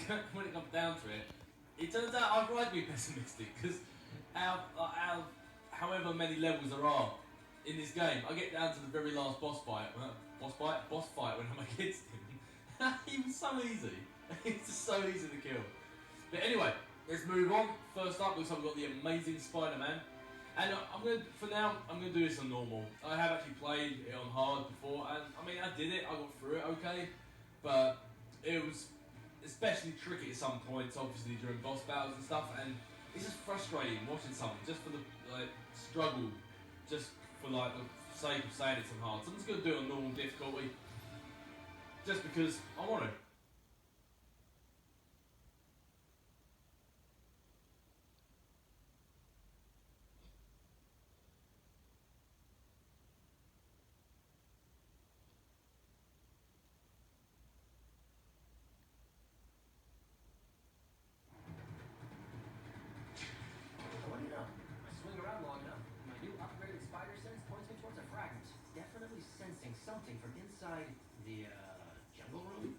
when it comes down to it, it turns out I'd rather be pessimistic because out of however many levels there are in this game, I get down to the very last boss fight when I'm against him. He was so easy. It's just so easy to kill. But anyway, let's move on. First up, looks like we've got the amazing Spider-Man. And for now, I'm gonna do this on normal. I have actually played it on hard before, and I mean, I did it. I got through it okay, but it was especially tricky at some points, obviously during boss battles and stuff. And it's just frustrating watching someone just for the struggle, just for the sake of saying it's on hard. So I'm just gonna do it on normal difficulty, just because I want to. What do you know? I swing around long enough. My new upgraded spider sense points me towards a fragment. Definitely sensing something from inside the, jungle room.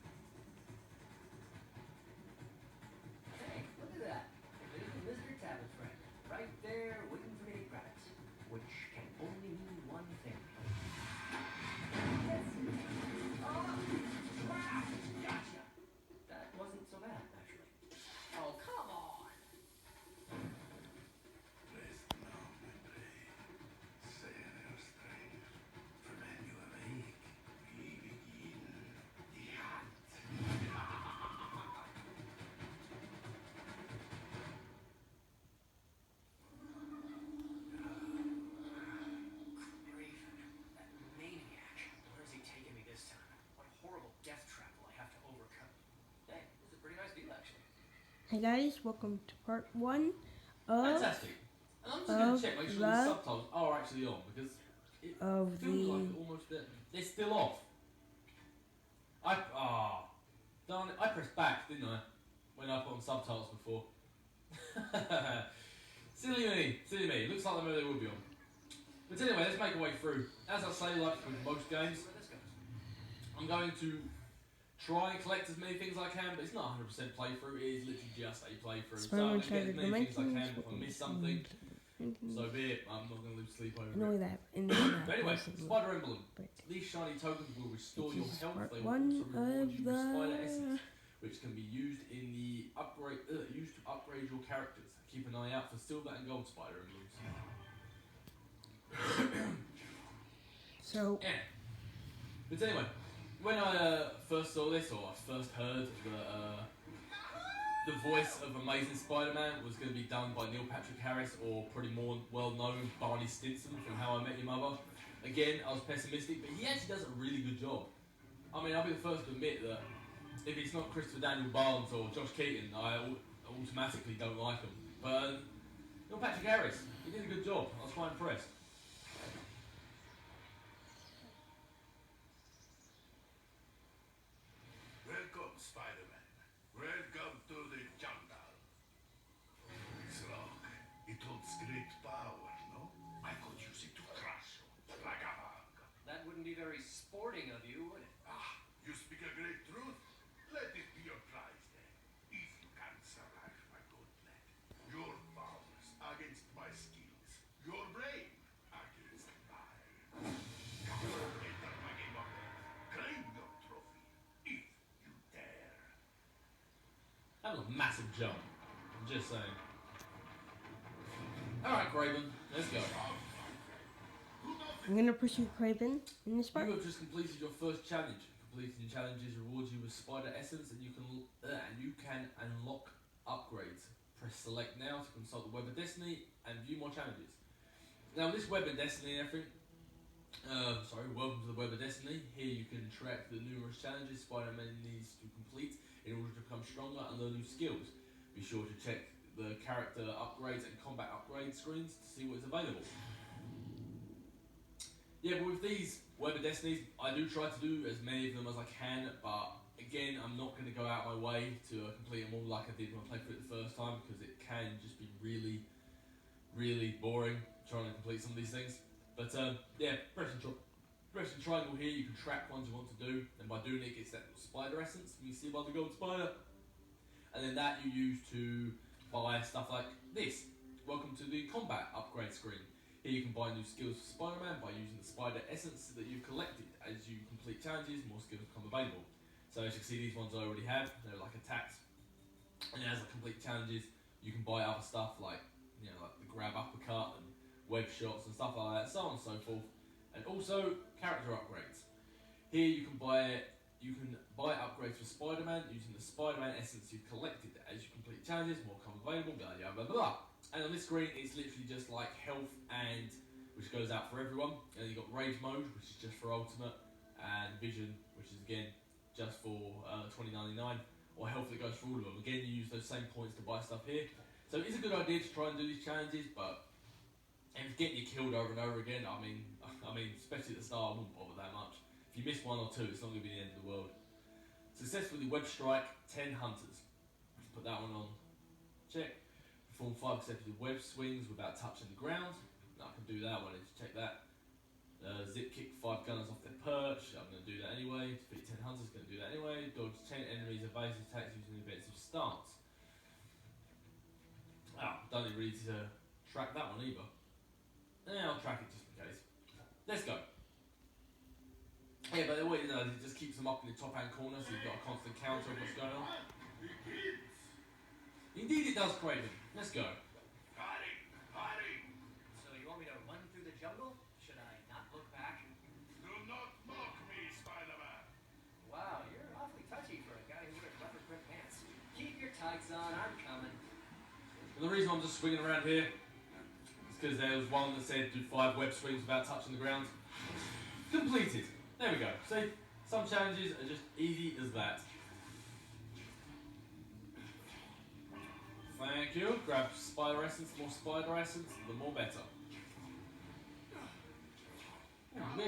Hey, look at that. There's the Mr. Tablet friend. Right there, waiting for me to grab it. Which can only mean one thing. Yes! Oh! Ah! Gotcha! That wasn't so bad, actually. Oh, come on! Rest now, my prey. Say an strange. For when you awake, we begin the hunt. Kraven, that maniac. Where's he taking me this time? What horrible death trap will I have to overcome? Hey, this is a pretty nice deal, actually. Hey guys, welcome to part 1 of Fantastic. And I'm just going to check, make sure the subtitles are actually on, because it feels like almost they're still off. Darn it, I pressed back, didn't I? When I put on subtitles before. Silly me. Looks like they will be on. But anyway, let's make our way through. As I say, like with most games, Where this goes. I'm going to try and collect as many things as I can, but it's not 100% playthrough, it is literally just a playthrough. So I'm going to get as many things as I can. If I miss something, so be it. I'm not going to lose sleep over it. But anyway, Spider Emblem. These shiny tokens will restore your health. They will also reward you with Spider Essence, which can be used in the used to upgrade your characters. Keep an eye out for silver and gold Spider Emblems. So Yeah. But anyway, when I first saw this, or I first heard the voice of Amazing Spider-Man was going to be done by Neil Patrick Harris, or pretty more well-known Barney Stinson from How I Met Your Mother. Again, I was pessimistic, but he actually does a really good job. I mean, I'll be the first to admit that if it's not Christopher Daniel Barnes or Josh Keaton, I automatically don't like him. But Neil Patrick Harris, he did a good job. I was quite impressed. Welcome, Spider-Man. Welcome to the jungle. This rock, it holds great power, no? I could use it to crush you like a bug. That wouldn't be very sporting of you, would it? Ah, you speak a great truth. Let it be your prize, then. If you can survive my gauntlet. Your powers against my skills. Your brain against mine. Enter my game of death. Claim your trophy, if you dare. That was a massive jump. I'm just saying. Alright, Kraven, let's go. I'm gonna pursue Kraven in this part. You have just completed your first challenge. Completing challenges rewards you with Spider Essence, and you can unlock upgrades. Press select now to consult the Web of Destiny and view more challenges. Now, this Web of Destiny and everything. Welcome to the Web of Destiny. Here you can track the numerous challenges Spider-Man needs to complete in order to become stronger and learn new skills. Be sure to check the character upgrades and combat upgrade screens to see what is available. Yeah, but with these Web of Destinies, I do try to do as many of them as I can, but again, I'm not going to go out my way to complete them all like I did when I played through it the first time, because it can just be really, really boring trying to complete some of these things. But yeah, pressing triangle here, you can track ones you want to do, and by doing it, it gets that spider essence, and you see by the gold spider. and then that you use to buy stuff like this. Welcome to the combat upgrade screen. Here you can buy new skills for Spider-Man by using the spider essence that you've collected. As you complete challenges, more skills become available. So as you can see, these ones I already have. They're like attacks. And as I complete challenges, you can buy other stuff like, like the grab uppercut and web shots and stuff like that, so on and so forth. And also character upgrades. Here you can buy upgrades for Spider-Man using the Spider-Man essence you've collected. As you complete challenges, more come available, blah blah blah blah. And on this screen, it's literally just like health and which goes out for everyone. And you've got Rage Mode, which is just for Ultimate, and Vision, which is again just for $20.99, or health that goes for all of them. Again, you use those same points to buy stuff here. So it's a good idea to try and do these challenges, but if it's getting you killed over and over again, I mean, especially at the start, I wouldn't bother that much. If you miss one or two, it's not going to be the end of the world. Successfully web strike 10 hunters. Let's put that one on. Check. Perform 5 consecutive web swings without touching the ground. I can do that one. Let's check that. Zip kick 5 gunners off their perch. I'm going to do that anyway. Defeat 10 hunters. Going to do that anyway. Dodge 10 enemies' evasive attacks using an offensive stance. Don't even really need to track that one either. I'll track it just in case. Let's go. Yeah, but what it does, it just keeps them up in the top hand corner, so you've got a constant counter of what's going on. Indeed it does, Kraven. Let's go. Hurry! Hurry! So you want me to run through the jungle? Should I not look back? Do not mock me, Spider-Man. Wow, you're awfully touchy for a guy who wears leopard print pants. Keep your tights on, I'm coming. And the reason I'm just swinging around here is because there was one that said do 5 web swings without touching the ground. Completed. There we go. See, some challenges are just easy as that. Thank you. Grab spider essence. More spider essence, the more better. Oh,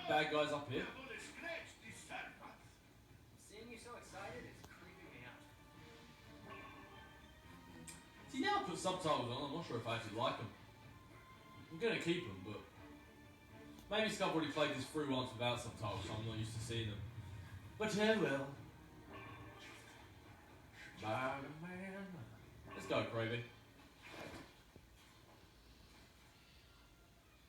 bad guys up here. Seeing you so excited is creeping me out. See, now I put subtitles on, I'm not sure if I actually like them. I'm going to keep them, but maybe I've already played this through once without subtitles, so I'm not used to seeing them. But yeah, well. Spider-Man. Let's go, Kraven.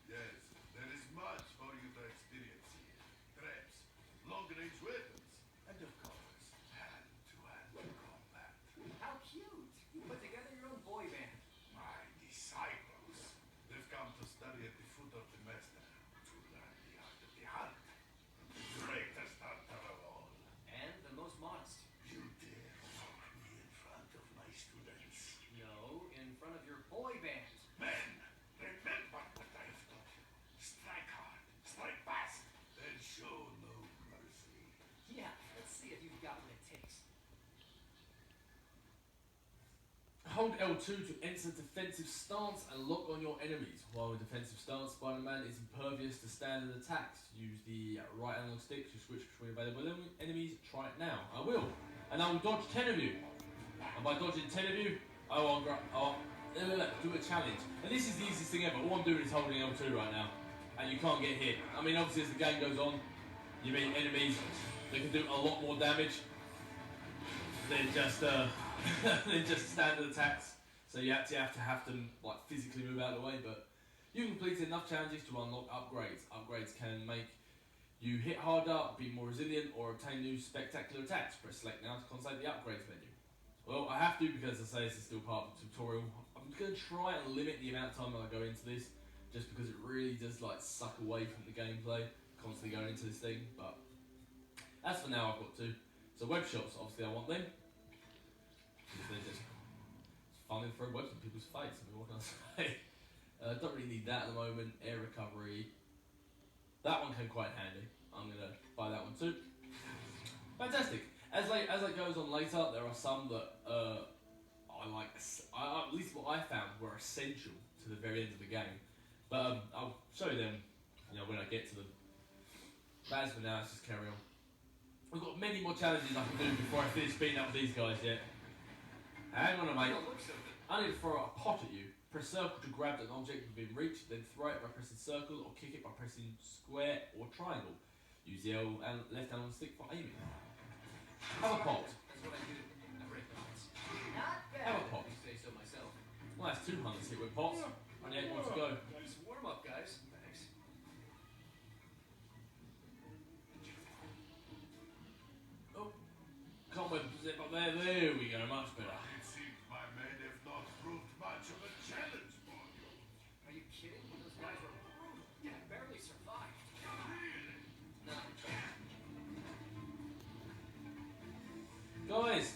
Yes, there is much for you to experience here. Traps, long-range weapons, and of course, hand-to-hand combat. How cute! You put together your own boy band. My disciples, they've come to study at the foot of the master, to learn the art of the hunt. The greatest hunter of all. And the most modest. You dare mock me in front of my students. No, in front of your boy band. Men, remember what I have taught you. Strike hard, strike fast, and show no mercy. Yeah, let's see if you've got what it takes. Hold L2 to enter defensive stance and lock on your enemies. While in defensive stance, Spider-Man is impervious to standard attacks. Use the right analog stick to switch between available enemies. Try it now. I will. And I will dodge 10 of you. And by dodging 10 of you, I'll do a challenge. And this is the easiest thing ever. All I'm doing is holding L2 right now. And you can't get hit. I mean, obviously as the game goes on, you meet enemies that can do a lot more damage than just than just standard attacks. So you have to like physically move out of the way. But you completed enough challenges to unlock upgrades. Upgrades can make you hit harder, be more resilient, or obtain new spectacular attacks. Press select now to contact the upgrades menu. Well, I have to because I say this is still part of the tutorial. I'm going to try and limit the amount of time that I go into this, just because it really does like suck away from the gameplay, constantly going into this thing. But as for now, I've got to. So web shots, obviously I want them. They're just fun to throw webs in people's face. I mean, what can I say? Don't really need that at the moment. Air recovery. That one came quite handy. I'm going to buy that one too. Fantastic. As it goes on later, there are some that I like. At least what I found were essential to the very end of the game. But I'll show you them, when I get to them. But as for now, let's just carry on. We've got many more challenges I can do before I finish beating up these guys yet. Hang on a mate. I need to throw a pot at you. Press circle to grab an object within reach, then throw it by pressing circle, or kick it by pressing square or triangle. Use the left analog stick for aiming. Have a pot. That's what I do. I break the odds. pots, and 8 more to go. Nice warm up, guys. Thanks. Oh, can't wait to zip up there. There we go, much better. It seems my men have not proved much of a challenge for you. Are you kidding? Those guys were brutal. I barely survived. Really? No.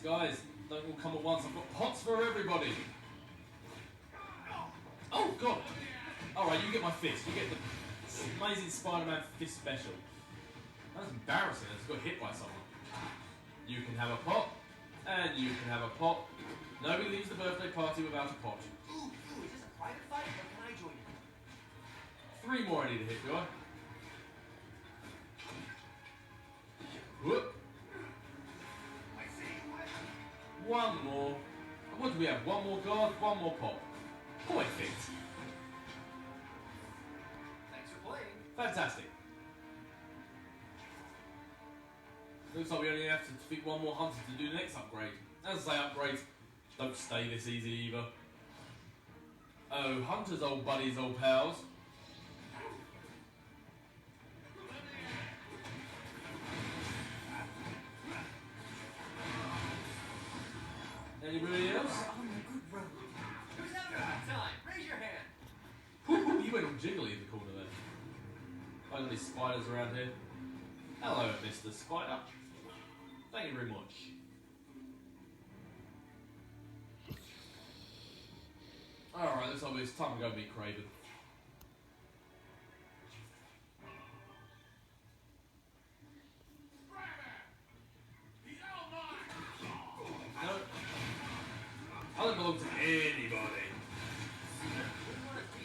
Guys, don't all come at once. I've got pots for everybody. Oh god! Alright, you get my fist. You get the amazing Spider-Man fist special. That's embarrassing. I just got hit by someone. You can have a pot, and you can have a pot. Nobody leaves the birthday party without a pot. Ooh, is this a private fight or can I join you? 3 more I need to hit, do I? Whoop. I see. 1 more. What do we have? 1 more guard, 1 more pot. Perfect. Thanks for playing. Fantastic. Looks like we only have to defeat 1 more hunter to do the next upgrade. As I say, upgrades don't stay this easy either. Oh, hunters, old buddies, old pals. Anybody else? On the good road. Who's having a good time? Raise your hand. He went all jiggly in the corner there. Only spiders around here. Hello, Mr. Spider. Thank you very much. Alright, looks like it's time to go meet Kraven. No. I don't belong to anybody. Wouldn't want to be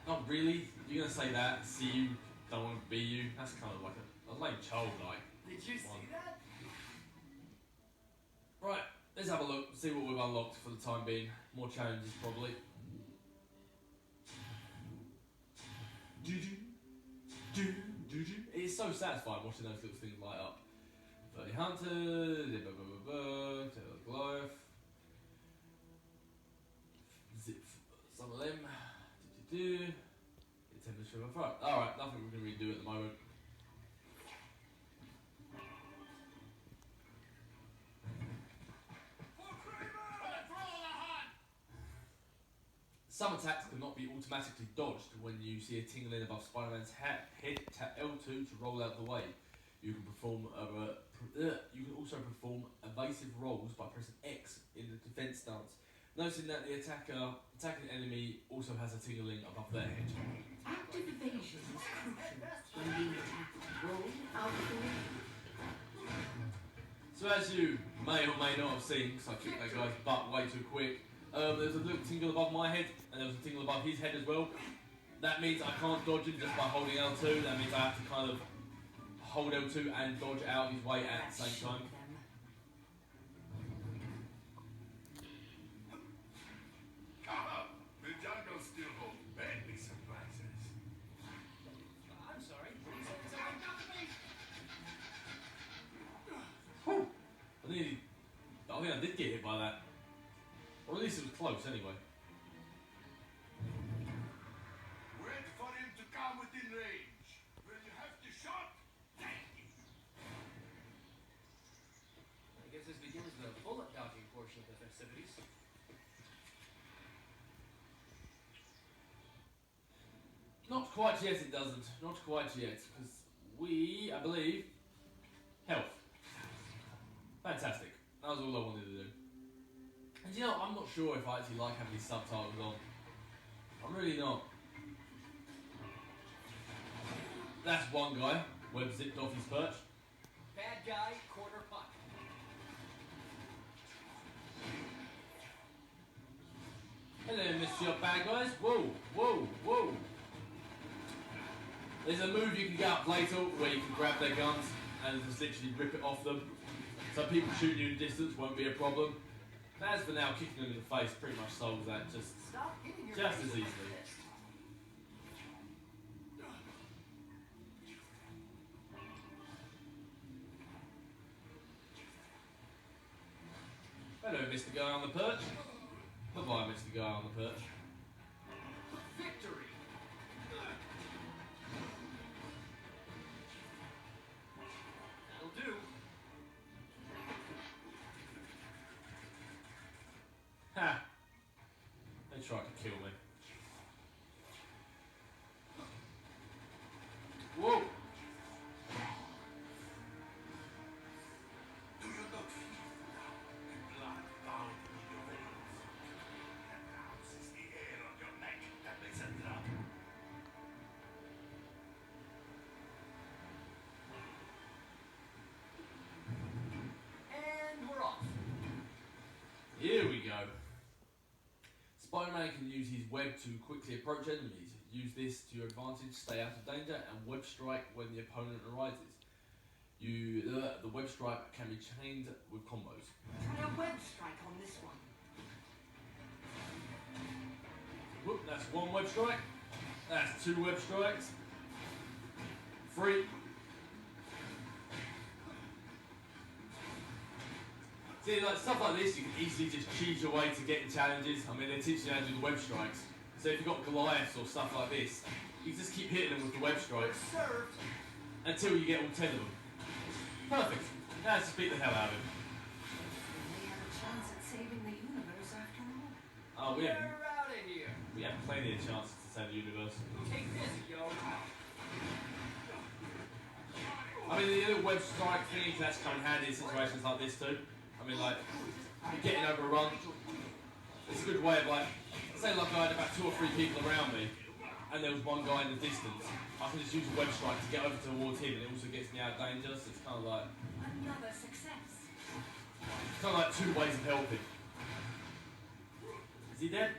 Not really. You're gonna say that, see you, don't want to be you. That's kind of like a lame childlike. Did you see that? Right, let's have a look, see what we've unlocked for the time being. More challenges probably. It's so satisfying watching those little things light up. 30 hunters, Goliath. Zip some of them. It's 10 minutes from the front. Alright, nothing we can really do at the moment. Some attacks cannot be automatically dodged. When you see a tingling above Spider-Man's head, tap L2 to roll out the way. You can also perform evasive rolls by pressing X in the defense stance. Noticing that the attacking enemy also has a tingling above their head. Active evasion is crucial when being attacked. Roll out the way. So as you may or may not have seen, because I kicked that guy's butt way too quick, there's a little tingle above my head, and there was a tingle above his head as well. That means I can't dodge him just by holding L2, that means I have to kind of hold L2 and dodge out his way at the same time. The jungle still holds badly surprises. I'm sorry. What do you say? Someone got me. I think I did get hit by that. Or at least it was close anyway. Wait for him to come within range. When you have to shot, thank you. I guess this begins the bullet dodging portion of the festivities. Not quite yet, it doesn't. Not quite yet, because we, I believe, health. Fantastic. That was all I wanted to do. And you know, I'm not sure if I actually like having these subtitles on. I'm really not. That's one guy, web zipped off his perch. Bad guy, corner pocket. Hello, Mr. Bad Guys. Whoa, whoa, whoa. There's a move you can get up later where you can grab their guns and just literally rip it off them. So people shooting you in distance won't be a problem. But as for now, kicking them in the face pretty much solves that just Stop hitting your Just face as with my easily. fist. Hello, Mr. Guy on the perch. Bye-bye, Mr. Guy on the perch. Ha! They tried to kill me. Whoa! Do you not feel now the blood bounding in your veins? And perhaps it's the air on your neck that makes a drop. And we're off. Here we go. Spider-Man can use his web to quickly approach enemies. Use this to your advantage, stay out of danger, and web strike when the opponent arises. The web strike can be chained with combos. Try a web strike on this one. Whoop, that's one web strike. That's two web strikes. 3. See, like stuff like this, you can easily just cheese your way to getting challenges. I mean, they're teaching you how to do the web strikes. So if you've got Goliaths or stuff like this, you can just keep hitting them with the web strikes Served. until you get all 10 of them. Perfect. Now let's just beat the hell out of him. They have a chance at saving the universe after all. Oh, we We're have out of here. plenty of chances to save the universe. Take this, yo. I mean, the other web strike thing can actually come in handy in situations like this too. I mean, like, you're getting over a run. It's a good way of, like, say like I had about 2 or 3 people around me, and there was one guy in the distance. I can just use a web strike to get over towards him, and it also gets me out of danger, so it's kind of like, Another success. it's kind of like 2 ways of helping. Is he dead?